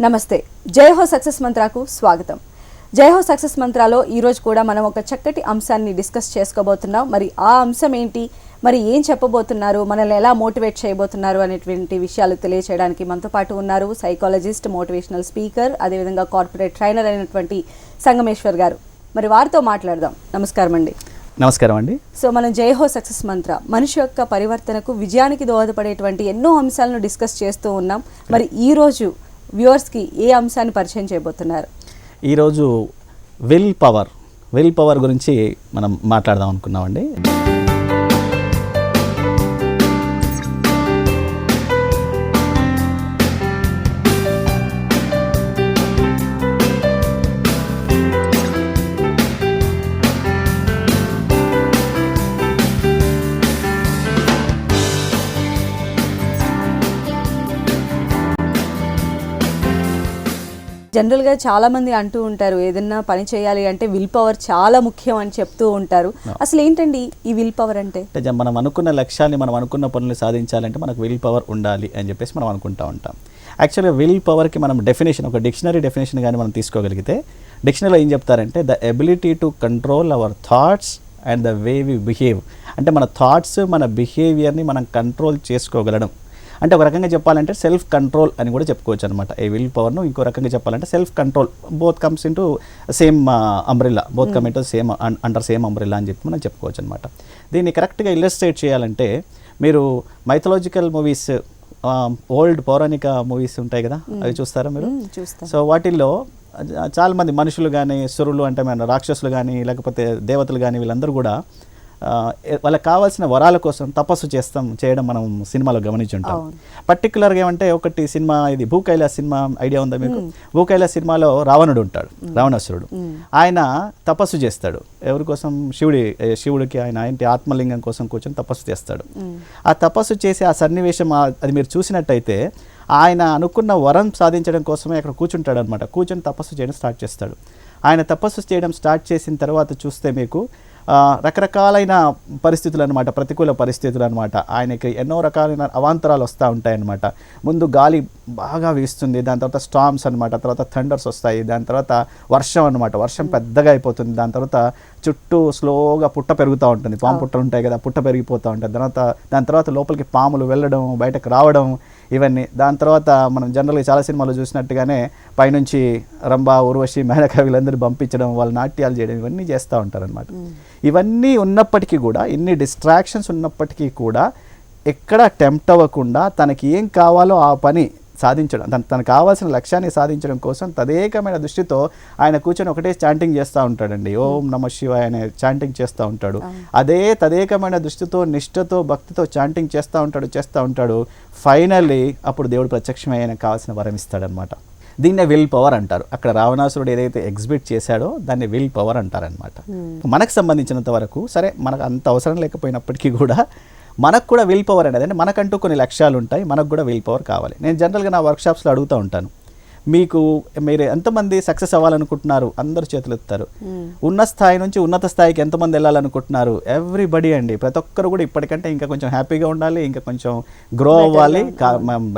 నమస్తే. జై హో సక్సెస్ మంత్రాకు స్వాగతం. జై హో సక్సెస్ మంత్రాలో ఈరోజు కూడా మనం ఒక చక్కటి అంశాన్ని డిస్కస్ చేసుకోబోతున్నాం. మరి ఆ అంశం ఏంటి, మరి ఏం చెప్పబోతున్నారు, మనల్ని ఎలా మోటివేట్ చేయబోతున్నారు అనేటువంటి విషయాలు తెలియచేయడానికి మనతో పాటు ఉన్నారు సైకాలజిస్ట్, మోటివేషనల్ స్పీకర్, అదేవిధంగా కార్పొరేట్ ట్రైనర్ అయినటువంటి సంగమేశ్వర్ గారు. మరి వారితో మాట్లాడదాం. నమస్కారం అండి. నమస్కారం అండి. సో మనం జై హో సక్సెస్ మంత్ర మనిషి యొక్క పరివర్తనకు, విజయానికి దోహదపడేటువంటి ఎన్నో అంశాలను డిస్కస్ చేస్తూ ఉన్నాం. మరి ఈరోజు వ్యూవర్స్కి ఏ అంశాన్ని పరిచయం చేయబోతున్నారు? ఈరోజు విల్ పవర్ గురించి మనం మాట్లాడదాం అనుకున్నామండి. జనరల్గా చాలామంది అంటూ ఉంటారు, ఏదన్నా పని చేయాలి అంటే విల్ పవర్ చాలా ముఖ్యం అని చెప్తూ ఉంటారు. అసలు ఏంటండి ఈ విల్ పవర్ అంటే? మనం అనుకున్న లక్ష్యాన్ని, మనం అనుకున్న పనులు సాధించాలంటే మనకు విల్ పవర్ ఉండాలి అని చెప్పేసి మనం అనుకుంటూ ఉంటాం. యాక్చువల్గా విల్ పవర్కి మనం డెఫినేషన్, ఒక డిక్షనరీ డెఫినేషన్ కానీ మనం తీసుకోగలిగితే, డిక్షనరీలో ఏం చెప్తారంటే the ability to control our thoughts and the way we behave. అంటే మన థాట్స్, మన బిహేవియర్ని మనం కంట్రోల్ చేసుకోగలడం. అంటే ఒక రకంగా చెప్పాలంటే సెల్ఫ్ కంట్రోల్ అని కూడా చెప్పుకోవచ్చు అనమాట. ఈ విల్ పవర్ను ఇంకో రకంగా చెప్పాలంటే self control, both comes into same umbrella, both come into same under same umbrella అని చెప్పి మనం చెప్పుకోవచ్చు అనమాట. దీన్ని కరెక్ట్గా ఇల్లస్ట్రేట్ చేయాలంటే మీరు మైథలాజికల్ మూవీస్, ఓల్డ్ పౌరాణిక మూవీస్ ఉంటాయి కదా, అవి చూస్తారా మీరు? సో వాటిల్లో చాలామంది మనుషులు కానీ, సురులు అంటే మన రాక్షసులు కానీ, లేకపోతే దేవతలు కానీ, వీళ్ళందరూ కూడా వాళ్ళకి కావాల్సిన వరాల కోసం తపస్సు చేయడం మనం సినిమాలో గమనించుంటాం. పర్టికులర్గా ఏమంటే ఒకటి సినిమా, ఇది భూకైలాస్ సినిమా ఐడియా ఉందా మీకు? భూకైలాస్ సినిమాలో రావణుడు ఉంటాడు, రావణాసురుడు. ఆయన తపస్సు చేస్తాడు. ఎవరి కోసం? శివుడికి ఆయన ఆత్మలింగం కోసం కూర్చొని తపస్సు చేస్తాడు. ఆ తపస్సు చేసి ఆ సన్నివేశం అది మీరు చూసినట్టయితే ఆయన అనుకున్న వరం సాధించడం కోసమే అక్కడ కూర్చుంటాడు అనమాట. కూర్చొని తపస్సు చేయడం స్టార్ట్ చేస్తాడు. ఆయన తపస్సు చేయడం స్టార్ట్ చేసిన తర్వాత చూస్తే మీకు రకరకాలైన పరిస్థితులు అనమాట, ప్రతికూల పరిస్థితులు అనమాట. ఆయనకి ఎన్నో రకాలైన అవాంతరాలు వస్తూ ఉంటాయన్నమాట. ముందు గాలి బాగా వీస్తుంది, దాని తర్వాత స్టార్మ్స్ అనమాట, తర్వాత థండర్స్ వస్తాయి, దాని తర్వాత వర్షం అనమాట, వర్షం పెద్దగా అయిపోతుంది, దాని తర్వాత చుట్టూ స్లోగా పుట్ట పెరుగుతూ ఉంటుంది, పాము పుట్టలు ఉంటాయి కదా, పుట్ట పెరిగిపోతూ ఉంటుంది. దాని తర్వాత లోపలికి పాములు వెళ్ళడం, బయటకు రావడం, ఇవన్నీ. దాని తర్వాత మనం జనరల్గా చాలా సినిమాలు చూసినట్టుగానే పైనుంచి రంభ, ఊర్వశి, మేనక వీళ్ళందరూ పంపించడం, వాళ్ళు నాట్యాలు చేయడం, ఇవన్నీ చేస్తూ ఉంటారనమాట. ఇవన్నీ ఉన్నప్పటికీ కూడా, ఇన్ని డిస్ట్రాక్షన్స్ ఉన్నప్పటికీ కూడా ఎక్కడ టెంప్ట్ అవ్వకుండా తనకి ఏం కావాలో ఆ పని సాధించడం, తనకు కావాల్సిన లక్ష్యాన్ని సాధించడం కోసం తదేకమైన దృష్టితో ఆయన కూర్చొని ఒకటే చాంటింగ్ చేస్తూ ఉంటాడండి. ఓం నమ శివాయ అనే చాంటింగ్ చేస్తూ ఉంటాడు. అదే తదేకమైన దృష్టితో, నిష్ఠతో, భక్తితో చాంటింగ్ చేస్తూ ఉంటాడు. ఫైనల్లీ అప్పుడు దేవుడు ప్రత్యక్షమై ఆయనకు కావాల్సిన వరం ఇస్తాడనమాట. దీన్నే విల్ పవర్ అంటారు. అక్కడ రావణాసురుడు ఏదైతే ఎగ్జిబిట్ చేశాడో దాన్ని విల్ పవర్ అంటారనమాట. మనకు సంబంధించినంత వరకు, సరే మనకు అంత అవసరం లేకపోయినప్పటికీ కూడా మనకు కూడా విల్ పవర్ అనేది, అంటే మనకంటూ కొన్ని లక్ష్యాలు ఉంటాయి, మనకు కూడా విల్ పవర్ కావాలి. నేను జనరల్గా నా వర్క్షాప్స్లో అడుగుతూ ఉంటాను, మీరు ఎంతమంది సక్సెస్ అవ్వాలనుకుంటున్నారు? అందరు చేతులు ఎత్తారు. ఉన్న స్థాయి నుంచి ఉన్నత స్థాయికి ఎంతమంది వెళ్ళాలనుకుంటున్నారు? ఎవ్రీబడి అండి. ప్రతి ఒక్కరు కూడా ఇప్పటికంటే ఇంకా కొంచెం హ్యాపీగా ఉండాలి, ఇంకా కొంచెం గ్రో అవ్వాలి,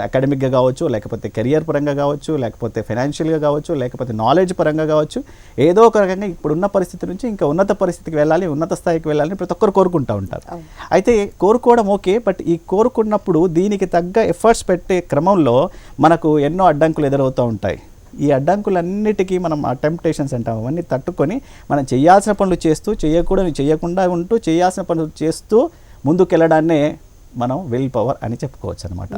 అకాడమిక్గా కావచ్చు, లేకపోతే కెరియర్ పరంగా కావచ్చు, లేకపోతే ఫైనాన్షియల్గా కావచ్చు, లేకపోతే నాలెడ్జ్ పరంగా కావచ్చు, ఏదో ఒక రకంగా ఇప్పుడున్న పరిస్థితి నుంచి ఇంకా ఉన్నత పరిస్థితికి వెళ్ళాలి, ఉన్నత స్థాయికి వెళ్ళాలని ప్రతి ఒక్కరు కోరుకుంటూ ఉంటారు. అయితే కోరుకోవడం ఓకే, బట్ ఈ కోరుకున్నప్పుడు దీనికి తగ్గ ఎఫర్ట్స్ పెట్టే క్రమంలో మనకు ఎన్నో అడ్డంకులు ఎదురవుతూ ఉంటాయి. ఈ అడ్డంకులన్నిటికీ మనం ఆ టెంప్టేషన్స్ అంటాం, అవన్నీ తట్టుకొని మనం చేయాల్సిన పనులు చేస్తూ, చేయకుండా ఉంటూ చేయాల్సిన పనులు చేస్తూ ముందుకెళ్ళడాన్నే మనం విల్ పవర్ అని చెప్పుకోవచ్చు అనమాట.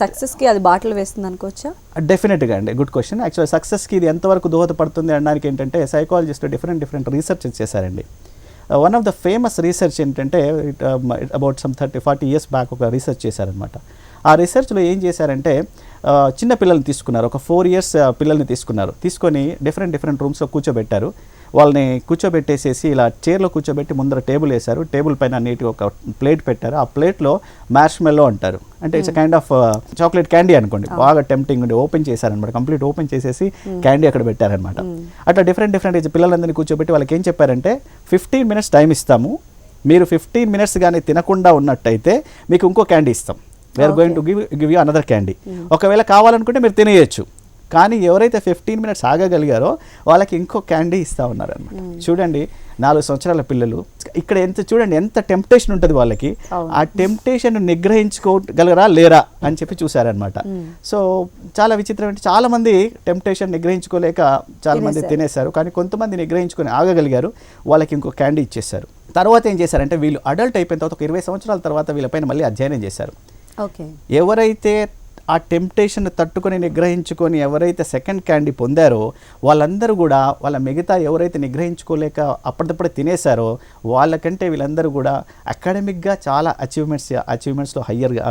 సక్సెస్కి అది బాటలు వేస్తుంది అనుకోవచ్చా? డెఫినెట్గా అండి, గుడ్ క్వశ్చన్. యాక్చువల్ సక్సెస్కి ఇది ఎంతవరకు దోహదపడుతుంది అనడానికి ఏంటంటే సైకాలజిస్ట్ డిఫరెంట్ రీసెర్చ్ చేశారండి. One of the famous research ఏంటంటే అబౌట్ సమ్ 30-40 ఇయర్స్ బ్యాక్ ఒక రీసెర్చ్ చేశారనమాట. ఆ రీసెర్చ్లో ఏం చేశారంటే చిన్న పిల్లల్ని తీసుకున్నారు, ఒక 4 years పిల్లల్ని తీసుకొని డిఫరెంట్ రూమ్స్లో కూర్చోబెట్టారు. వాళ్ళని కూర్చోబెట్టేసేసి ఇలా చైర్లో కూర్చోబెట్టి ముందర టేబుల్ వేశారు. టేబుల్ పైన నీట్గా ఒక ప్లేట్ పెట్టారు. ఆ ప్లేట్లో మ్యార్ష్మెల్లో అంటారు, అంటే it's kind of chocolate candy అనుకోండి, బాగా టెంప్టింగ్ ఉండి ఓపెన్ చేశారనమాట. కంప్లీట్ ఓపెన్ చేసేసి క్యాండీ అక్కడ పెట్టారనమాట. అట్లా డిఫరెంట్ పిల్లలందరినీ కూర్చోబెట్టి వాళ్ళకి ఏం చెప్పారంటే 15 minutes టైం ఇస్తాము, మీరు 15 minutes కానీ తినకుండా ఉన్నట్టయితే మీకు ఇంకో క్యాండీ ఇస్తాం, we are going to give you another candy. ఒకవేళ కావాలనుకుంటే మీరు తినేయచ్చు, కానీ ఎవరైతే 15 మినిట్స్ ఆగగలిగారో వాళ్ళకి ఇంకో క్యాండీ ఇస్తూ ఉన్నారనమాట. చూడండి 4 సంవత్సరాల పిల్లలు ఇక్కడ చూడండి ఎంత టెంప్టేషన్ ఉంటుంది వాళ్ళకి, ఆ టెంప్టేషన్ నిగ్రహించుకోగలరా లేరా అని చెప్పి చూసారనమాట. సో చాలా విచిత్రం అంటే చాలా మంది టెంప్టేషన్ నిగ్రహించుకోలేక చాలా మంది తినేశారు, కానీ కొంతమంది నిగ్రహించుకొని ఆగగలిగారు, వాళ్ళకి ఇంకో క్యాండీ ఇచ్చేశారు. తర్వాత ఏం చేశారంటే వీళ్ళు అడల్ట్ అయిపోయిన తర్వాత ఒక 20 సంవత్సరాల తర్వాత వీళ్ళపైన మళ్ళీ అధ్యయనం చేశారు. ఎవరైతే ఆ టెంప్టేషన్ తట్టుకొని నిగ్రహించుకొని ఎవరైతే సెకండ్ క్యాండీ పొందారో వాళ్ళందరూ కూడా వాళ్ళ మిగతా ఎవరైతే నిగ్రహించుకోలేక అప్పటిదప్పుడే తినేశారో వాళ్ళకంటే వీళ్ళందరూ కూడా అకాడమిక్గా చాలా అచీవ్మెంట్స్లో హయ్యర్గా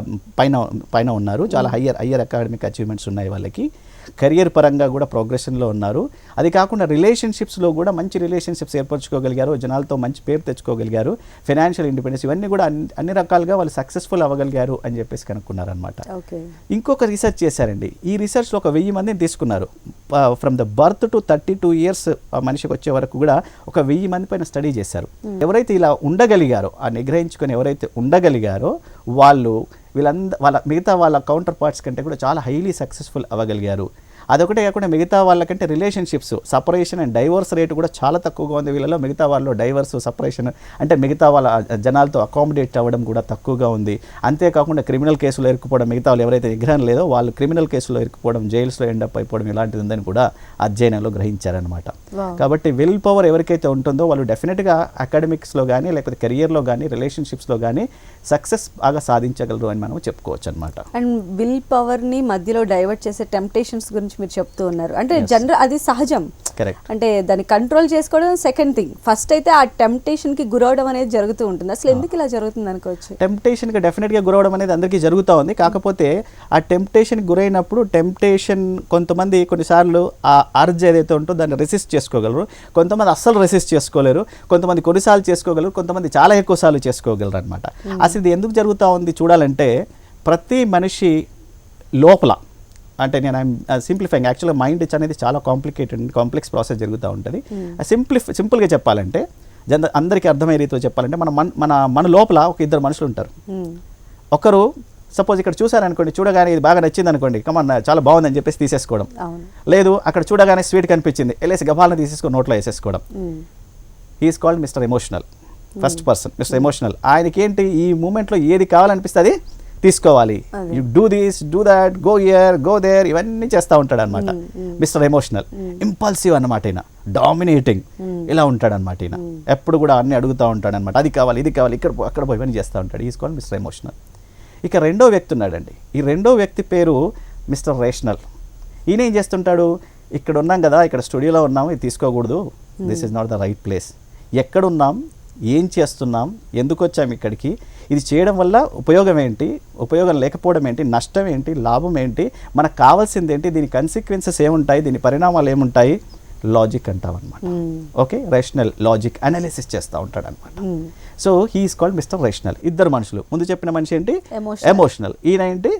పైన ఉన్నారు. చాలా హయ్యర్ అకాడమిక్ అచీవ్మెంట్స్ ఉన్నాయి వాళ్ళకి. కెరియర్ పరంగా కూడా ప్రోగ్రెషన్లో ఉన్నారు. అది కాకుండా రిలేషన్షిప్స్లో కూడా మంచి రిలేషన్షిప్స్ ఏర్పరచుకోగలిగారు, జనాలతో మంచి పేరు తెచ్చుకోగలిగారు, ఫైనాన్షియల్ ఇండిపెండెన్స్ ఇవన్నీ కూడా అన్ని రకాలుగా వాళ్ళు సక్సెస్ఫుల్ అవ్వగలిగారు అని చెప్పేసి కనుక్కున్నారనమాట. ఇంకొక రీసెర్చ్ చేశారండి. ఈ రీసెర్చ్లో ఒక 1000 మందిని తీసుకున్నారు. From the birth to 32 years మనిషికి వచ్చే వరకు కూడా ఒక 1000 మంది పైన స్టడీ చేశారు. ఎవరైతే ఇలా ఉండగలిగారో, ఆ నిగ్రహించుకొని ఎవరైతే ఉండగలిగారో వాళ్ళ మిగతా వాళ్ళ కౌంటర్ పార్ట్స్ కంటే కూడా చాలా హైలీ సక్సెస్ఫుల్ అవ్వగలిగారు. అదొకటే కాకుండా మిగతా వాళ్ళకంటే relationships separation and diverse rate కూడా చాలా తక్కువగా ఉంది వీళ్ళలో. మిగతా వాళ్ళలో డైవర్స్ సపరేషన్ అంటే మిగతా వాళ్ళ జనాలతో అకామిడేట్ అవ్వడం కూడా తక్కువగా ఉంది. అంతేకాకుండా క్రిమినల్ కేసులో ఇరుక్కుపోవడం, మిగతా వాళ్ళు ఎవరైతే నిగ్రహం లేదో వాళ్ళు క్రిమినల్ కేసులో ఇరుక్కుపోవడం, జైల్స్లో ఎండప్ అయిపోవడం ఇలాంటిది ఉందని కూడా అధ్యయనంలో గ్రహించారనమాట. కాబట్టి విల్ పవర్ ఎవరికైతే ఉంటుందో వాళ్ళు డెఫినెట్గా అకాడమిక్స్లో కానీ లేకపోతే కెరియర్లో కానీ రిలేషన్షిప్స్లో కానీ సక్సెస్ బాగా సాధించగలరు అని మనం చెప్పుకోవచ్చు అనమాట. అండ్ విల్ పవర్ని మధ్యలో డైవర్ట్ చేసే టెంప్టేషన్స్ గురించి మీరు చెప్తూ ఉన్నారు. అంటే జనరల్ అది సహజం, కరెక్ట్. అంటే దాన్ని కంట్రోల్ చేసుకోవడం సెకండ్ థింగ్. ఫస్ట్ అయితే ఆ టెంప్టేషన్కి గురవడం అనేది జరుగుతూ ఉంటుంది. అసలు ఎందుకు ఇలా జరుగుతుంది అనుకోవచ్చు? టెంప్టేషన్కి డెఫినెట్గా గురవడం అనేది అందరికీ జరుగుతూ ఉంది. కాకపోతే ఆ టెంప్టేషన్కి గురైనప్పుడు టెంప్టేషన్ కొంతమంది కొన్నిసార్లు ఆ అర్జ్ ఏదైతే ఉంటుందో దాన్ని రెసిస్ట్ చేసుకోగలరు, కొంతమంది అస్సలు రెసిస్ట్ చేసుకోలేరు, కొంతమంది కొన్నిసార్లు చేసుకోగలరు, కొంతమంది చాలా ఎక్కువ సార్లు చేసుకోగలరు అనమాట. అసలు ఇది ఎందుకు జరుగుతూ ఉంది చూడాలంటే ప్రతి మనిషి లోపల అంటే నేను సింప్లిఫైయింగ్ యాక్చువల్గా మైండ్ అనేది చాలా కాంప్లెక్స్ ప్రాసెస్ జరుగుతూ ఉంటుంది. సింపుల్గా చెప్పాలంటే అందరికీ అర్థమయ్యే రీతిలో చెప్పాలంటే మన లోపల ఒక 2 మనుషులు ఉంటారు. ఒకరు సపోజ్ ఇక్కడ చూసారనుకోండి, చూడగానే ఇది బాగా నచ్చింది అనుకోండి, కమన్ చాలా బాగుందని చెప్పేసి తీసేసుకోవడం. లేదు అక్కడ చూడగానే స్వీట్ కనిపించింది వెళ్ళేసి గబాలను తీసేసుకొని నోట్లో వేసేసుకోవడం. He is called mister emotional. First person mister emotional. ఆయనకి ఏంటి ఈ మూమెంట్లో ఏది కావాలనిపిస్తే అది తీసుకోవాలి, you do this do that, go here go there, ఇవన్నీ చేస్తూ ఉంటాడు అనమాట మిస్టర్ ఎమోషనల్. ఇంపల్సివ్ అనమాట, ఈయన డామినేటింగ్ ఇలా ఉంటాడు అనమాట. ఈయన ఎప్పుడు కూడా అన్ని అడుగుతూ ఉంటాడు అనమాట, అది కావాలి ఇది కావాలి అక్కడ పోయి ఇవన్నీ చేస్తూ ఉంటాడు. Is called mister emotional. ఇక రెండో వ్యక్తి ఉన్నాడండి. ఈ రెండో వ్యక్తి పేరు మిస్టర్ రేషనల్. ఈయన ఏం చేస్తుంటాడు, ఇక్కడ ఉన్నాం కదా, ఇక్కడ స్టూడియోలో ఉన్నాము, ఇది తీసుకోకూడదు, this is not the right place, ఎక్కడున్నాం, ఏం చేస్తున్నాం, ఎందుకు వచ్చాం ఇక్కడికి, ఇది చేయడం వల్ల ఉపయోగం ఏంటి, ఉపయోగం లేకపోవడం ఏంటి, నష్టం ఏంటి, లాభం ఏంటి, మనకు కావాల్సింది ఏంటి, దీని కన్సిక్వెన్సెస్ ఏముంటాయి, దీని పరిణామాలు ఏముంటాయి, లాజిక్ అంటాం అనమాట. ఓకే, రేషనల్ లాజిక్ అనాలిసిస్ చేస్తూ ఉంటాడు అనమాట. So he is called mister rational. 2 మనుషులు. ముందు చెప్పిన మనిషి ఏంటి ఎమోషనల్, ఈయన ఏంటి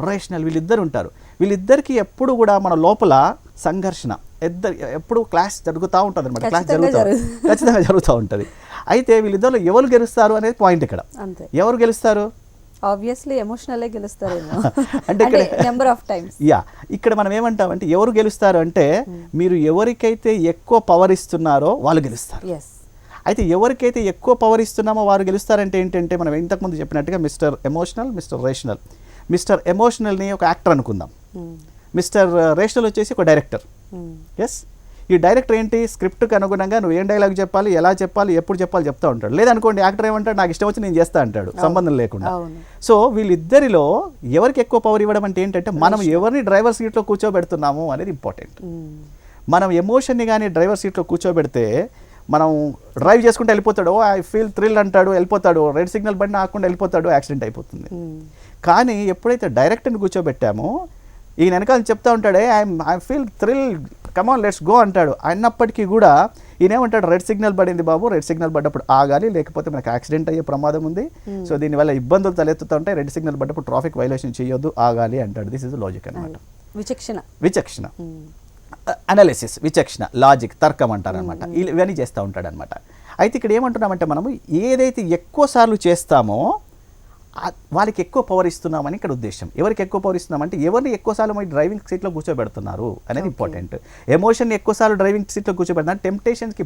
రేషనల్. వీళ్ళిద్దరు ఉంటారు. వీళ్ళిద్దరికి ఎప్పుడు కూడా మన లోపల సంఘర్షణ ఎప్పుడు క్లాస్ జరుగుతూ ఉంటుంది అనమాట. క్లాస్ ఖచ్చితంగా జరుగుతూ ఉంటుంది. అయితే వీళ్ళిద్దరు ఎవరు గెలుస్తారు అనేది పాయింట్ ఇక్కడ. ఎవరు గెలుస్తారు? ఆబ్వియస్లీ ఎమోషనలే గెలుస్తారేమో. అంటే నెంబర్ ఆఫ్ టైమ్స్ ఇక్కడ మనం ఏమంటామంటే ఎవరు గెలుస్తారు అంటే మీరు ఎవరికైతే ఎక్కువ పవర్ ఇస్తున్నారో వాళ్ళు గెలుస్తారు. అయితే ఎవరికైతే ఎక్కువ పవర్ ఇస్తున్నామో వారు గెలుస్తారంటే ఏంటంటే మనం ఇంతకుముందు చెప్పినట్టుగా mister emotional, mister rational. Mister ఎమోషనల్ని ఒక యాక్టర్ అనుకుందాం, మిస్టర్ రేషనల్ వచ్చేసి ఒక డైరెక్టర్. ఎస్, ఈ డైరెక్టర్ ఏంటి స్క్రిప్ట్కి అనుగుణంగా నువ్వు ఏం డైలాగ్ చెప్పాలి, ఎలా చెప్పాలి, ఎప్పుడు చెప్పాలి చెప్తా ఉంటాడు. లేదనుకోండి యాక్టర్ ఏమంటాడు, నాకు ఇష్టం వచ్చి నేను చేస్తా అంటాడు, సంబంధం లేకుండా. సో వీళ్ళిద్దరిలో ఎవరికి ఎక్కువ పవర్ ఇవ్వడం అంటే ఏంటంటే మనం ఎవరిని డ్రైవర్ సీట్లో కూర్చోబెడుతున్నాము అనేది ఇంపార్టెంట్. మనం ఎమోషన్ని కానీ డ్రైవర్ సీట్లో కూర్చోబెడితే మనం డ్రైవ్ చేసుకుంటూ వెళ్ళిపోతాడు, ఐ ఫీల్ థ్రిల్ అంటాడు, వెళ్ళిపోతాడు, రెడ్ సిగ్నల్ బండి ఆకుండా వెళ్ళిపోతాడు, యాక్సిడెంట్ అయిపోతుంది. కానీ ఎప్పుడైతే డైరెక్టర్ని కూర్చోబెట్టామో ఈయన వెనకాల చెప్తా ఉంటాడే I feel thrill, come on let's go అంటాడు. అయినప్పటికీ కూడా ఈయన ఏమంటాడు, రెడ్ సిగ్నల్ పడింది బాబు, రెడ్ సిగ్నల్ పడ్డప్పుడు ఆగాలి, లేకపోతే మనకు యాక్సిడెంట్ అయ్యే ప్రమాదం ఉంది, సో దీనివల్ల ఇబ్బందులు తలెత్తుతూ ఉంటాయి, రెడ్ సిగ్నల్ పడ్డప్పుడు ట్రాఫిక్ వైలేషన్ చేయొద్దు, ఆగాలి అంటాడు. దిస్ ఇస్ లాజిక్ అనమాట. విచక్షణ అనాలిసిస్, విచక్షణ, లాజిక్, తర్కం అంటారు అనమాట. ఇవన్నీ చేస్తూ ఉంటాడు అనమాట. అయితే ఇక్కడ ఏమంటున్నామంటే మనము ఏదైతే ఎక్కువ సార్లు చేస్తామో వాళ్ళకి ఎక్కువ పవర్ ఇస్తున్నామని ఇక్కడ ఉద్దేశం. ఎవరికి ఎక్కువ పవర్ ఇస్తున్నామంటే ఎవరిని ఎక్కువసార్లు మరి డ్రైవింగ్ సీట్లో కూర్చోబెడుతున్నారు అనేది ఇంపార్టెంట్. ఎమోషన్ని ఎక్కువసార్లు డ్రైవింగ్ సీట్లో కూర్చోబెడుతున్నారు, టెంప్టేషన్కి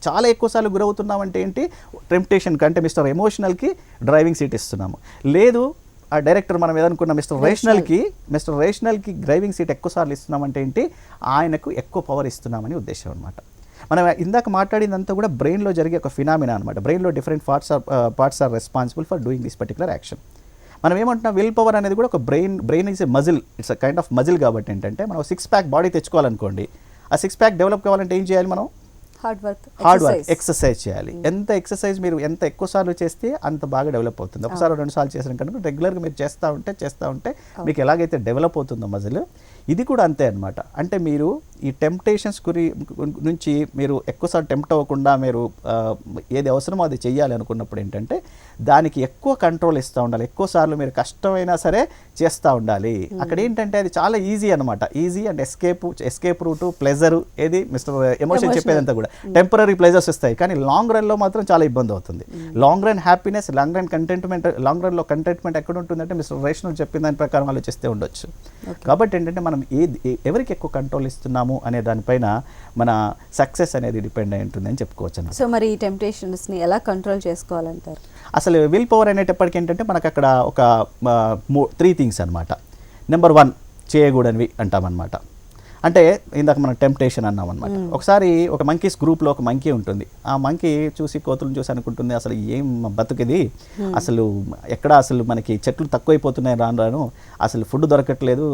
చాలా ఎక్కువసార్లు గురవుతున్నామంటే ఏంటి, టెంప్టేషన్ కంటే మిస్టర్ ఎమోషనల్కి డ్రైవింగ్ సీట్ ఇస్తున్నాము. లేదు ఆ డైరెక్టర్ మనం ఏదనుకున్న మిస్టర్ రేషనల్కి డ్రైవింగ్ సీట్ ఎక్కువసార్లు ఇస్తున్నామంటే ఏంటి, ఆయనకు ఎక్కువ పవర్ ఇస్తున్నామని ఉద్దేశం అనమాట. మనం ఇందాక మాట్లాడిందంతా కూడా బ్రెయిన్లో జరిగే ఒక ఫినామినా అనమాట. బ్రెయిన్లో different parts are responsible for doing this particular action. మనం ఏమంటున్నాం, విల్ పవర్ అనేది కూడా ఒక brain is a muscle, it's a kind of muscle. కాబట్టి ఏంటంటే మనం 6 ప్యాక్ బాడీ తెచ్చుకోవాలనుకోండి, ఆ 6 ప్యాక్ డెవలప్ కావాలంటే ఏం చేయాలి, మనం హార్డ్ వర్క్, ఎక్సర్సైజ్ చేయాలి. ఎంత ఎక్సర్సైజ్ మీరు ఎంత ఎక్కువ సార్లు చేస్తే అంత బాగా డెవలప్ అవుతుంది. ఒకసారి 2 సార్లు చేసిన కనుక రెగ్యులర్గా మీరు చేస్తూ ఉంటే మీకు ఎలాగైతే డెవలప్ అవుతుందో మజిల్, ఇది కూడా అంతే అనమాట. అంటే మీరు ఈ టెంప్టేషన్స్ నుంచి మీరు ఎక్కువసార్లు టెంప్ట్ అవ్వకుండా మీరు ఏది అవసరమో అది చెయ్యాలి అనుకున్నప్పుడు ఏంటంటే దానికి ఎక్కువ కంట్రోల్ ఇస్తూ ఉండాలి. ఎక్కువసార్లు మీరు కష్టమైనా సరే చేస్తూ ఉండాలి. అక్కడ ఏంటంటే అది చాలా ఈజీ అనమాట. Easy and escape route, pleasure, ఏది మిస్టర్ ఎమోషన్ చెప్పేదంతా కూడా టెంపరీ ప్లెజర్స్ వస్తాయి, కానీ లాంగ్ రన్లో మాత్రం చాలా ఇబ్బంది అవుతుంది. Long run happiness, long run contentment, long రన్లో కంటెంట్మెంట్ ఎక్కడ ఉంటుందంటే మిస్టర్ రేషనల్ చెప్పిన దాని ప్రకారం ఆలోచిస్తే ఉండొచ్చు. కాబట్టి ఏంటంటే మనం ఎవరికి ఎక్కువ కంట్రోల్ ఇస్తున్నాము అనే దానిపైన మన సక్సెస్ అనేది డిపెండ్ అయి ఉంటుందని చెప్పుకోవచ్చు. సో మరి ఈ టెంప్టేషన్స్ని ఎలా కంట్రోల్ చేసుకోవాలంటారు? అసలు విల్ పవర్ అనేటప్పటికి ఏంటంటే మనకు అక్కడ ఒక 3 థింగ్స్ అనమాట. నెంబర్ 1 చేయకూడనివి అంటామన్నమాట. అంటే ఇందాక మనం టెంప్టేషన్ అన్నాం అనమాట. ఒకసారి ఒక మంకీస్ గ్రూప్లో ఒక మంకీ ఉంటుంది. ఆ మంకీ చూసి కోతులను చూసి అనుకుంటుంది, అసలు ఏం బతుకిది, అసలు ఎక్కడ అసలు మనకి చెట్లు తక్కువైపోతున్నాయి రాను, అసలు ఫుడ్ దొరకట్లేదు,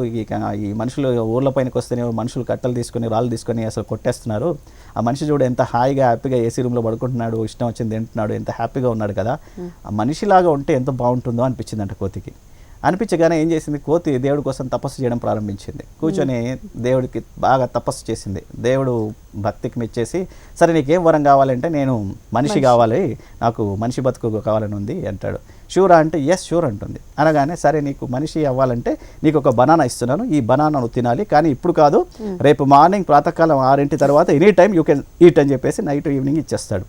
ఈ మనుషులు ఊర్ల పైనకి వస్తేనే మనుషులు కట్టలు తీసుకొని రాళ్ళు తీసుకొని అసలు కొట్టేస్తున్నారు, ఆ మనిషి చూడు ఎంత హాయిగా హ్యాపీగా ఏసీ రూమ్లో పడుకుంటున్నాడు, ఇష్టం వచ్చింది తింటున్నాడు, ఎంత హ్యాపీగా ఉన్నాడు కదా, ఆ మనిషిలాగా ఉంటే ఎంత బాగుంటుందో అనిపించిందంట కోతికి. అనిపించగానే ఏం చేసింది, కోతి దేవుడి కోసం తపస్సు చేయడం ప్రారంభించింది. కూర్చొని దేవుడికి బాగా తపస్సు చేసింది. దేవుడు భక్తికి మెచ్చేసి, సరే నీకేం వరం కావాలంటే, నేను మనిషి కావాలి, నాకు మనిషి బతుకు కావాలని ఉంది అంటాడు. షూరా అంటే ఎస్ షూర్ అంటుంది. అనగానే సరే నీకు మనిషి అవ్వాలంటే నీకు ఒక బనానా ఇస్తున్నాను, ఈ బనానాను తినాలి, కానీ ఇప్పుడు కాదు, రేపు మార్నింగ్ ప్రాతకాలం 6 తర్వాత any time you can eat అని చెప్పేసి నైట్ ఈవినింగ్ ఇచ్చేస్తాడు.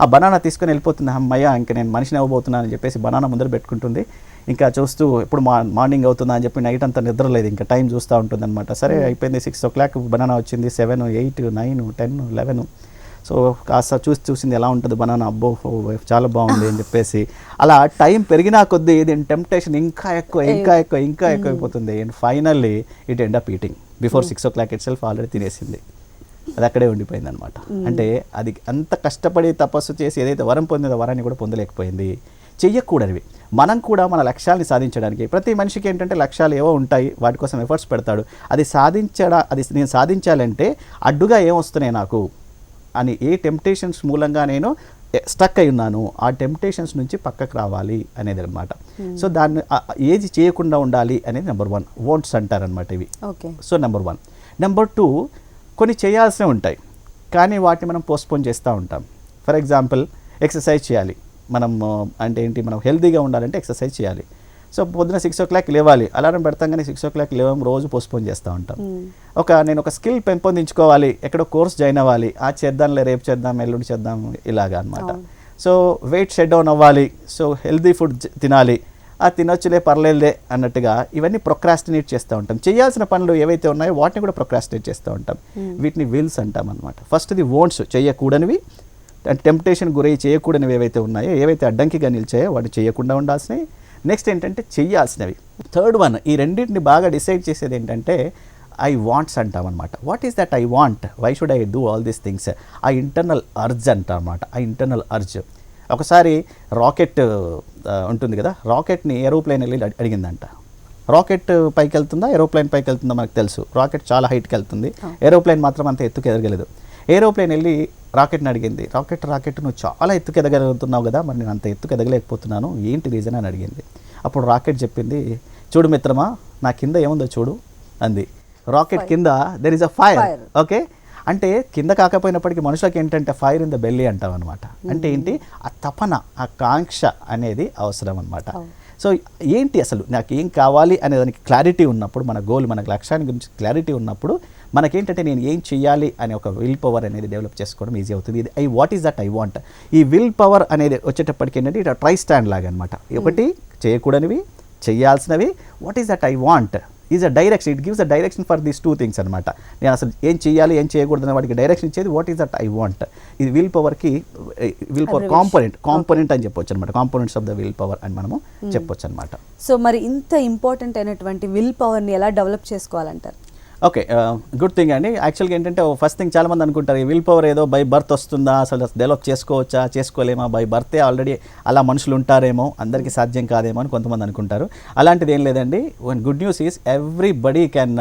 ఆ బనానా తీసుకొని వెళ్ళిపోతుంది. అమ్మయ్య ఇంక నేను మనిషిని అవ్వబోతున్నాను అని చెప్పేసి బనానా ముందర పెట్టుకుంటుంది. ఇంకా చూస్తూ ఎప్పుడు మార్నింగ్ అవుతుందా అని చెప్పి నైట్ అంతా నిద్రలేదు, ఇంకా టైం చూస్తూ ఉంటుంది అనమాట. సరే అయిపోయింది, 6 o'clock బనానా వచ్చింది, 7, 8, 9, 10, 11. సో కాస్త చూసింది ఎలా ఉంటుంది బనానా, అబ్బో చాలా బాగుంది అని చెప్పేసి అలా టైం పెరిగినా కొద్దీ దీని టెంప్టేషన్ ఇంకా ఎక్కువైపోతుంది. And finally it end up eating before 6 o'clock it self already తినేసింది. అది అక్కడే ఉండిపోయింది అనమాట. అంటే అది అంత కష్టపడి తపస్సు చేసి ఏదైతే వరం పొందిందో వరాన్ని కూడా పొందలేకపోయింది. చెయ్యకూడనివి మనం కూడా మన లక్ష్యాలని సాధించడానికి, ప్రతి మనిషికి ఏంటంటే లక్ష్యాలు ఏవో ఉంటాయి, వాటి కోసం ఎఫర్ట్స్ పెడతాడు. అది నేను సాధించాలంటే అడ్డుగా ఏమొస్తున్నాయి నాకు అని, ఏ టెంప్టేషన్స్ మూలంగా నేను స్టక్ అయి ఉన్నాను, ఆ టెంప్టేషన్స్ నుంచి పక్కకు రావాలి అనేది అనమాట. సో దాన్ని ఏది చేయకుండా ఉండాలి అనేది నెంబర్ 1 వోంట్స్ అంటారనమాట ఇవి. So number 1. నెంబర్ 2, కొన్ని చేయాల్సినవి ఉంటాయి కానీ వాటిని మనం పోస్ట్పోన్ చేస్తూ ఉంటాం. ఫర్ ఎగ్జాంపుల్ ఎక్సర్సైజ్ చేయాలి మనం, అంటే ఏంటి, మనం హెల్తీగా ఉండాలంటే ఎక్సర్సైజ్ చేయాలి. సో పొద్దున 6 o'clock లేవాలి, అలారం పెడతాం కానీ 6 o'clock లేవం, రోజు పోస్ట్పోన్ చేస్తూ ఉంటాం. నేను ఒక స్కిల్ పెంపొందించుకోవాలి, ఎక్కడో కోర్స్ జాయిన్ అవ్వాలి, చేద్దాంలే, రేపు చేద్దాం, ఎల్లుండి చేద్దాం, ఇలాగా అనమాట. సో వెయిట్ షెడ్ డౌన్ అవ్వాలి, సో హెల్తీ ఫుడ్ తినాలి, తినొచ్చులే పర్లేదులే అన్నట్టుగా ఇవన్నీ ప్రొక్రాస్టినేట్ చేస్తూ ఉంటాం. చేయాల్సిన పనులు ఏవైతే ఉన్నాయో వాటిని కూడా ప్రొక్రాస్టినేట్ చేస్తూ ఉంటాం. వీటిని విల్స్ అంటాం అనమాట. ఫస్ట్ది వోంట్స్, చేయకూడనివి, టెంప్టేషన్ గురై చేయకూడనివి ఏవైతే ఉన్నాయో, ఏవైతే అడ్డంకిగా నిలిచాయో వాటిని చేయకుండా ఉండాల్సినవి. నెక్స్ట్ ఏంటంటే చెయ్యాల్సినవి. థర్డ్ వన్, ఈ రెండింటిని బాగా డిసైడ్ చేసేది ఏంటంటే ఐ వాంట్స్ అంటాం అనమాట. What is that I want, why should I do all these things, ఆ ఇంటర్నల్ అర్జ్ అంటాం అనమాట. ఆ ఇంటర్నల్ అర్జ్. ఒకసారి రాకెట్ ఉంటుంది కదా, రాకెట్ని ఏరోప్లేన్ వెళ్ళి అడిగిందంట. రాకెట్ పైకి వెళ్తుందా, ఏరోప్లేన్ పైకి వెళ్తుందా మనకు తెలుసు. రాకెట్ చాలా హైట్కి వెళ్తుంది, ఏరోప్లేన్ మాత్రం అంత ఎత్తుకు ఎదగలేదు. ఏరోప్లేన్ వెళ్ళి రాకెట్ని అడిగింది, రాకెట్ నువ్వు చాలా ఎత్తుకు ఎదగలుగుతున్నావు కదా, మరి నేను అంత ఎత్తుకు ఎదగలేకపోతున్నాను, ఏంటి రీజన్ అని అడిగింది. అప్పుడు రాకెట్ చెప్పింది, చూడు మిత్రమా, నా కింద ఏముందో చూడు అంది. రాకెట్ కింద there is a fire. Okay, అంటే కింద కాకపోయినప్పటికీ మనుషులకి ఏంటంటే ఫైర్ ఇన్ ద బెల్లీ అంటాం అనమాట. అంటే ఏంటి, ఆ తపన, ఆ కాంక్ష అనేది అవసరం అనమాట. సో ఏంటి అసలు నాకు ఏం కావాలి అనే దానికి క్లారిటీ ఉన్నప్పుడు, మన గోల్, మన లక్ష్యాన్ని గురించి క్లారిటీ ఉన్నప్పుడు మనకేంటంటే నేను ఏం చేయాలి అనే ఒక విల్ పవర్ అనేది డెవలప్ చేసుకోవడం ఈజీ అవుతుంది. ఇది what is that I want. ఈ విల్ పవర్ అనేది వచ్చేటప్పటికి ఏంటంటే ఇట్లా ట్రై స్టాండ్ లాగా అనమాట. ఒకటి చేయకూడనివి, చేయాల్సినవి, what is that I want is a direction. It gives a direction for these 2 things అనమాట. నేను అసలు ఏం చేయాలి ఏం చేయకూడదని వాటికి డైరెక్షన్ ఇచ్చేది what is that I want. ఇది విల్ పవర్కి విల్ పవర్ కాంపోనెంట్ అని చెప్పొచ్చు అనమాట. Components of the will power అని మనము చెప్పొచ్చు అనమాట. సో మరి ఇంత ఇంపార్టెంట్ అయినటువంటి విల్ పవర్ని ఎలా డెవలప్ చేసుకోవాలంటారు? ఓకే, గుడ్ థింగ్ అండి. యాక్చువల్గా ఏంటంటే ఫస్ట్ థింగ్ చాలామంది అనుకుంటారు ఈ విల్ పవర్ ఏదో బై బర్త్ వస్తుందా, అసలు డెవలప్ చేసుకోవచ్చా, చేసుకోలేమా, బై బర్తే ఆల్రెడీ అలా మనుషులు ఉంటారేమో, అందరికీ సాధ్యం కాదేమో అని కొంతమంది అనుకుంటారు. అలాంటిది ఏం లేదండి. One good news is everybody can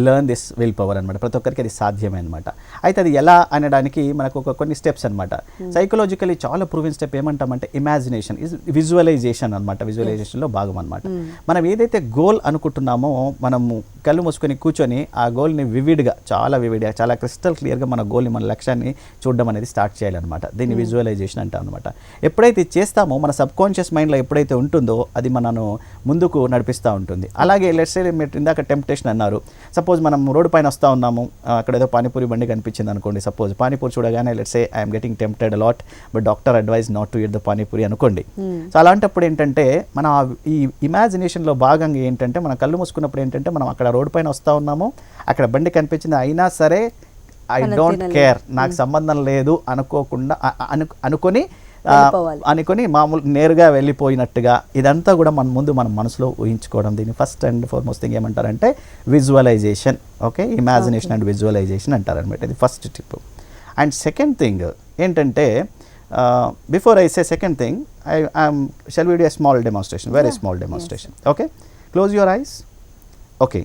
learn this will power అనమాట. ప్రతి ఒక్కరికి అది సాధ్యమే అనమాట. అయితే అది ఎలా అనడానికి మనకు కొన్ని స్టెప్స్ అనమాట. సైకలాజికలీ చాలా ప్రూవెన్ స్టెప్ ఏమంటామంటే ఇమాజినేషన్ ఇస్ విజువలైజేషన్ అనమాట. విజువలైజేషన్లో భాగం అనమాట. మనం ఏదైతే గోల్ అనుకుంటున్నామో మనము కళ్ళు మూసుకొని కూర్చొని ఆ గోల్ని వివిడ్గా, చాలా క్రిస్టల్ క్లియర్గా మన గోల్ని, మన లక్ష్యాన్ని చూడడం అనేది స్టార్ట్ చేయాలన్నమాట. దీన్ని విజువలైజేషన్ అంటాం అనమాట. ఎప్పుడైతే చేస్తామో మన సబ్ కాన్షియస్ మైండ్లో ఎప్పుడైతే ఉంటుందో అది మనను ముందుకు నడిపిస్తూ ఉంటుంది. అలాగే లెట్స్ సే మీరు ఇందాక టెంప్టేషన్ అన్నారు. సపోజ్ మనం రోడ్డు పైన వస్తూ ఉన్నాము, అక్కడ ఏదో పానీపూరి బండి కనిపించింది అనుకోండి. సపోజ్ పానీపూరి చూడగానే let's say I'm getting tempted a lot but doctor advise not to eat the panipuri అనుకోండి. సో అలాంటప్పుడు ఏంటంటే మన ఈ ఇమాజినేషన్లో భాగంగా ఏంటంటే మన కళ్ళు మూసుకున్నప్పుడు ఏంటంటే మనం అక్కడ రోడ్డు పైన వస్తూ ఉన్నాము, అక్కడ బండి కనిపించింది, అయినా సరే ఐ డోంట్ కేర్, నాకు సంబంధం లేదు అనుకోకుండా అనుకొని మామూలు నేరుగా వెళ్ళిపోయినట్టుగా ఇదంతా కూడా మన మనసులో ఊహించుకోవడం. దీన్ని ఫస్ట్ అండ్ ఫార్మోస్ట్ థింగ్ ఏమంటారంటే visualisation. Okay, imagination and visualisation అంటారనమాట. ఇది first tip. And second thing ఏంటంటే before I say second thing shall we do a small demonstration, very small demonstration. Okay, close your eyes. Okay,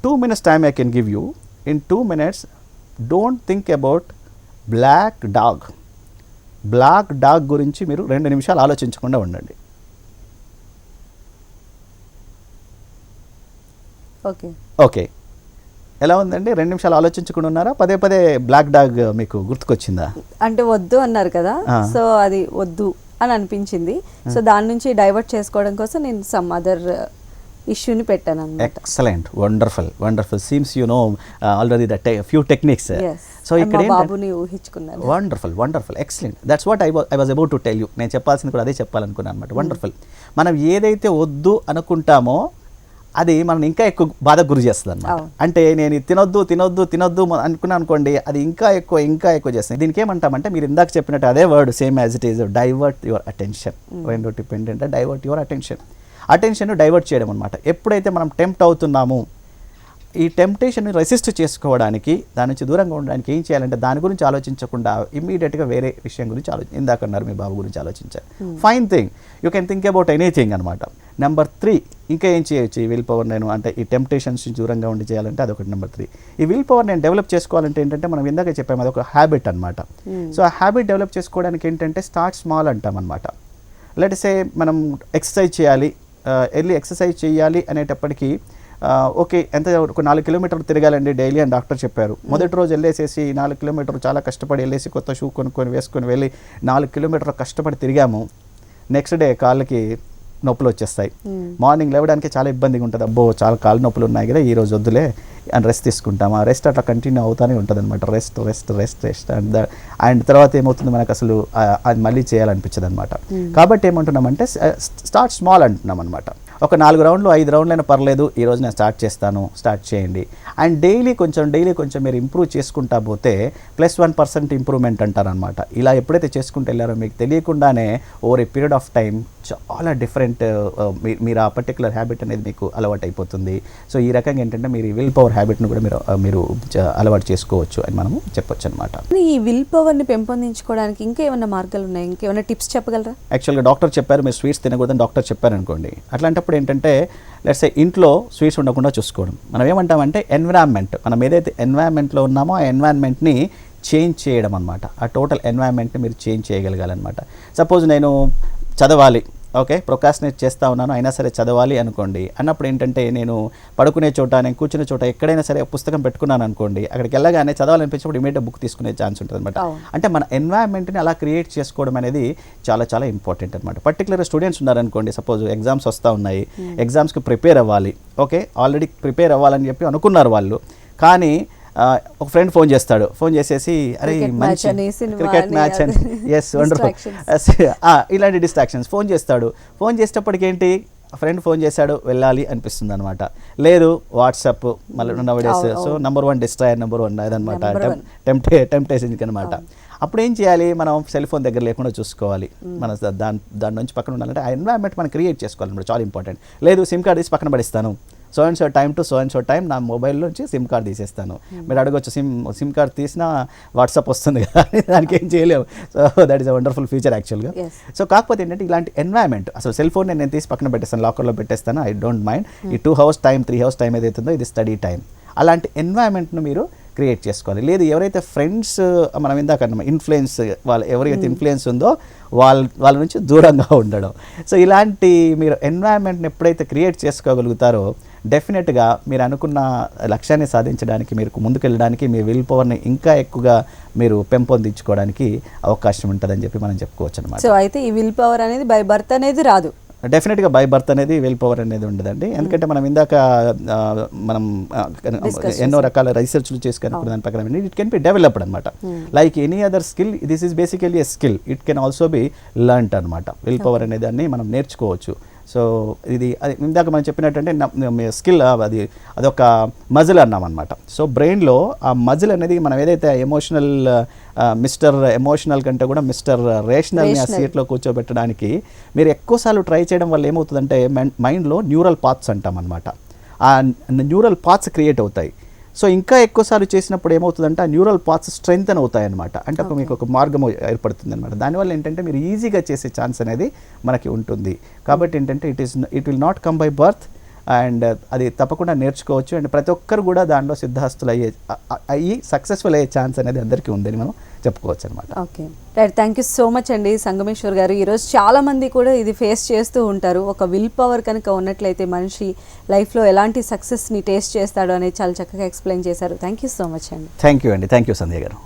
2 minutes time I can give you. In 2 minutes, don't think about black dog. Black dog గురించి మీరు 2 నిమిషాలు ఆలోచించకుండా ఉండండి. Okay, ఎలా ఉందండి? 2 నిమిషాలు ఆలోచించకుండా ఉన్నారా? పదే పదే బ్లాక్ డాగ్ మీకు గుర్తుకొచ్చిందా? అంటే వద్దు అన్నారు కదా, సో అది వద్దు అని అనిపించింది. సో దాని నుంచి డైవర్ట్ చేసుకోవడం కోసం నేను సమ్ అదర్ ఇష్యూని పెట్టాను అన్నమాట. Excellent, wonderful seems you know already that few techniques. So ఇక్కడ బాబుని ఊహించుకున్నాను. Wonderful excellent. That's what I was about to tell you. నేను చెప్పాల్సింది కూడా అదే చెప్పాలనుకున్నాను అనమాట. వండర్ఫుల్. మనం ఏదైతే వద్దు అనుకుంటామో అది మనం ఇంకా ఎక్కువ బాధకు గురి చేస్తుంది అనమాట. అంటే నేను తినొద్దు అనుకున్నాను అనుకోండి, అది ఇంకా ఎక్కువ చేస్తుంది. దీనికి ఏమంటామంటే మీరు ఇందాక చెప్పినట్టు అదే word same as it is, divert your attention. రెండో టిప్ ఏంటంటే డైవర్ట్ యువర్ అటెన్షన్ డైవర్ట్ చేయడం అనమాట. ఎప్పుడైతే మనం టెంప్ట్ అవుతున్నామో ఈ టెంప్టేషన్ని రెసిస్ట్ చేసుకోవడానికి, దాని నుంచి దూరంగా ఉండడానికి ఏం చేయాలంటే దాని గురించి ఆలోచించకుండా ఇమ్మీడియట్గా వేరే విషయం గురించి ఇందాక అన్నారు మీ బాబు గురించి ఆలోచించారు. Fine thing, you can think about anything అనమాట. నెంబర్ 3 ఇంకా ఏం చేయొచ్చు ఈ విల్ పవర్ నేను అంటే ఈ టెంప్టేషన్స్ నుంచి దూరంగా ఉండి చేయాలంటే అదొకటి. నెంబర్ 3 ఈ విల్ పవర్ నేను డెవలప్ చేసుకోవాలంటే ఏంటంటే మనం ఇందాక చెప్పాము అదొక హ్యాబిట్ అనమాట. సో ఆ హ్యాబిట్ డెవలప్ చేసుకోవడానికి ఏంటంటే స్టార్ట్ స్మాల్ అంటాం అనమాట. లెట్స్ సే మనం ఎక్సర్సైజ్ చేయాలి, ఎర్లీ ఎక్సర్సైజ్ చేయాలి అనేటప్పటికీ ఓకే ఎంత ఒక 4 కిలోమీటర్లు తిరగాలండి డైలీ అని డాక్టర్ చెప్పారు. మొదటి రోజు వెళ్ళేసేసి 4 కిలోమీటర్లు చాలా కష్టపడి వెళ్ళేసి కొత్త షూ కొనుక్కొని వేసుకొని వెళ్ళి 4 కిలోమీటర్లు కష్టపడి తిరిగాము. నెక్స్ట్ డే కాళ్ళకి నొప్పులు వచ్చేస్తాయి. మార్నింగ్ లేవడానికి చాలా ఇబ్బందిగా ఉంటుంది. అబ్బో చాలా కాళ్ళు నొప్పులు ఉన్నాయి కదా, ఈ రోజు వద్దులే అని రెస్ట్ తీసుకుంటాం. ఆ రెస్ట్ అట్లా కంటిన్యూ అవుతానే ఉంటుంది అనమాట. రెస్ట్ అండ్ తర్వాత ఏమవుతుంది మనకు అసలు అది మళ్ళీ చేయాలనిపించదు అనమాట. కాబట్టి ఏమంటున్నామంటే స్టార్ట్ స్మాల్ అంటున్నాం అనమాట. ఒక 4 రౌండ్లు 5 రౌండ్లైనా పర్లేదు, ఈరోజు నేను స్టార్ట్ చేయండి. అండ్ డైలీ కొంచెం మీరు ఇంప్రూవ్ చేసుకుంటా పోతే +1% ఇంప్రూవ్మెంట్ అంటారనమాట. ఇలా ఎప్పుడైతే చేసుకుంటూ వెళ్ళారో మీకు తెలియకుండానే over a period of time చాలా డిఫరెంట్ మీరు ఆ పర్టికులర్ హ్యాబిట్ అనేది మీకు అలవాటు అయిపోతుంది. సో ఈ రకంగా ఏంటంటే మీరు ఈ విల్ పవర్ హ్యాబిట్ను కూడా మీరు అలవాటు చేసుకోవచ్చు అని మనము చెప్పొచ్చు అనమాట. ఈ విల్ పవర్ని పెంపొందించుకోవడానికి ఇంకా ఏమైనా మార్గాలు ఉన్నాయి? ఇంకేమైనా టిప్స్ చెప్పగలరా? యాక్చువల్గా డాక్టర్ చెప్పారు మీరు స్వీట్స్ తినకూడదని డాక్టర్ చెప్పారు అనుకోండి. అట్లాంటప్పుడు ఏంటంటే లెట్స్ సే ఇంట్లో స్వీట్స్ ఉండకుండా చూసుకోవడం. మనం ఏమంటామంటే ఎన్విరాన్మెంట్, మనం ఏదైతే ఎన్విరాన్మెంట్లో ఉన్నామో ఆ ఎన్విరాన్మెంట్ని చేంజ్ చేయడం అనమాట. ఆ టోటల్ ఎన్విరాన్మెంట్ని మీరు చేంజ్ చేయగలగాలన్నమాట. సపోజ్ నేను చదవాలి, ఓకే, ప్రొకాస్టినేట్ చేస్తూ ఉన్నాను, అయినా సరే చదవాలి అనుకోండి. అన్నప్పుడు ఏంటంటే నేను పడుకునే చోట, నేను కూర్చునే చోట ఎక్కడైనా సరే పుస్తకం పెట్టుకున్నాను అనుకోండి, అక్కడికి వెళ్ళగానే చదవాలనిపించినప్పుడు ఇమీడియట్ బుక్ తీసుకునే ఛాన్స్ ఉంటుంది అనమాట. అంటే మన ఎన్వైరన్మెంట్ని అలా క్రియేట్ చేసుకోవడం అనేది చాలా చాలా ఇంపార్టెంట్ అనమాట. పర్టికులర్ స్టూడెంట్స్ ఉన్నారనుకోండి, సపోజ్ ఎగ్జామ్స్ వస్తూ ఉన్నాయి, ఎగ్జామ్స్కి ప్రిపేర్ అవ్వాలి, ఓకే, ఆల్రెడీ ప్రిపేర్ అవ్వాలని చెప్పి అనుకున్నారు వాళ్ళు, కానీ ఒక ఫ్రెండ్ ఫోన్ చేస్తాడు, ఫోన్ చేసేసి అరే Cricket match మంచి అని, cinema క్రికెట్ అని, మ్యాచ్ అని, అది ఎస్ వండర్ఫుల్, ఇలాంటి డిస్ట్రాక్షన్స్. ఫోన్ చేస్తాడు, ఫోన్ చేసేటప్పటికి ఏంటి, ఫ్రెండ్ ఫోన్ చేశాడు వెళ్ళాలి అనిపిస్తుంది అనమాట. లేదు వాట్సాప్ మళ్ళీ నవడేస్, సో నెంబర్ 1 డిస్ట్రాయర్, నెంబర్ 1 అదనమాట, టెంప్టేషన్ అనమాట. అప్పుడు ఏం చేయాలి, మనం సెల్ ఫోన్ దగ్గర లేకుండా చూసుకోవాలి. మన దాని నుంచి పక్కన ఉండాలంటే ఆ ఎన్వైరన్మెంట్ మనం క్రియేట్ చేసుకోవాలి, చాలా ఇంపార్టెంట్. లేదు సిమ్ కార్డ్ తీసి పక్కన పడిస్తాను, so and so time to so and so time నా మొబైల్ నుంచి సిమ్ కార్డ్ తీసేస్తాను. మీరు అడగొచ్చు సిమ్ కార్డ్ తీసినా వాట్సాప్ వస్తుంది కదా, దానికి ఏం చేయలేము. So that is a wonderful feature యాక్చువల్గా. సో కాకపోతే ఏంటంటే ఇలాంటి ఎన్వైరన్మెంట్, అసలు సెల్ ఫోన్ నేను తీసి పక్కన పెట్టేస్తాను, లాకర్లో పెట్టేస్తాను, ఐ డోంట్ మైండ్. ఈ 2 hours టైం 3 hours టైం ఏదైతుందో ఇది స్టడీ టైం. అలాంటి ఎన్వైరన్మెంట్ను మీరు క్రియేట్ చేసుకోవాలి. లేదు ఎవరైతే ఫ్రెండ్స్ మనం ఇందాక ఇన్ఫ్లుయెన్స్, వాళ్ళు ఎవరైతే ఇన్ఫ్లుయెన్స్ ఉందో వాళ్ళ నుంచి దూరంగా ఉండడం. సో ఇలాంటి మీరు ఎన్వైరన్మెంట్ని ఎప్పుడైతే క్రియేట్ చేసుకోగలుగుతారో డెఫినెట్గా మీరు అనుకున్న లక్ష్యాన్ని సాధించడానికి, మీరు ముందుకెళ్ళడానికి, మీ విల్ పవర్ని ఇంకా ఎక్కువగా మీరు పెంపొందించుకోవడానికి అవకాశం ఉంటుందని చెప్పి మనం చెప్పుకోవచ్చు అనమాట. సో అయితే ఈ విల్ పవర్ అనేది బై బర్త్ అనేది రాదు, డెఫినెట్గా బై బర్త్ అనేది విల్ పవర్ అనేది ఉండదండి. ఎందుకంటే మనం ఇందాక మనం ఎన్నో రకాల రీసెర్చ్లు చేసి కనుక్కున్న దాని ప్రకారం ఇట్ కెన్ బి డెవలప్డ్ అనమాట. Like any other skill, this is basically a skill, it can also be learned అనమాట. విల్ పవర్ అనే దాన్ని మనం నేర్చుకోవచ్చు. సో ఇది ఇందాక మనం చెప్పినట్టంటే స్కిల్ అదొక మజిల్ అన్నాం అనమాట. సో బ్రెయిన్లో ఆ మజిల్ అనేది మనం ఏదైతే ఎమోషనల్ మిస్టర్ ఎమోషనల్ కంటే కూడా మిస్టర్ రేషనల్ని ఆ సీట్లో కూర్చోబెట్టడానికి మీరు ఎక్కువసార్లు ట్రై చేయడం వల్ల ఏమవుతుందంటే మైండ్లో న్యూరల్ పాత్స్ అంటాం అనమాట. ఆ న్యూరల్ పాత్స్ క్రియేట్ అవుతాయి. సో ఇంకా ఎక్కువసార్లు చేసినప్పుడు ఏమవుతుందంటే ఆ న్యూరల్ పాత్స్ స్ట్రెంగ్తన్ అవుతాయి అనమాట. అంటే మీకు ఒక మార్గం ఏర్పడుతుంది అనమాట. దానివల్ల ఏంటంటే మీరు ఈజీగా చేసే ఛాన్స్ అనేది మనకి ఉంటుంది. కాబట్టి ఏంటంటే it will not come by birth, and అది తప్పకుండా నేర్చుకోవచ్చు. అండ్ ప్రతి ఒక్కరు కూడా దానిలో సిద్ధహస్తులు అయ్యి సక్సెస్ఫుల్ అయ్యే ఛాన్స్ అనేది అందరికీ ఉందని మనం చెప్పుకోవచ్చు అనమాట. Okay right, thank you so much అండి సంగమేశ్వర్ గారు. ఈరోజు చాలా మంది కూడా ఇది ఫేస్ చేస్తూ ఉంటారు. ఒక విల్ పవర్ కనుక ఉన్నట్లయితే మనిషి లైఫ్లో ఎలాంటి సక్సెస్ని టేస్ట్ చేస్తాడో అనేది చాలా చక్కగా ఎక్స్ప్లెయిన్ చేశారు. థ్యాంక్ యూ సో మచ్ అండి. థ్యాంక్ యూ అండి, థ్యాంక్ యూ సంధ్య గారు.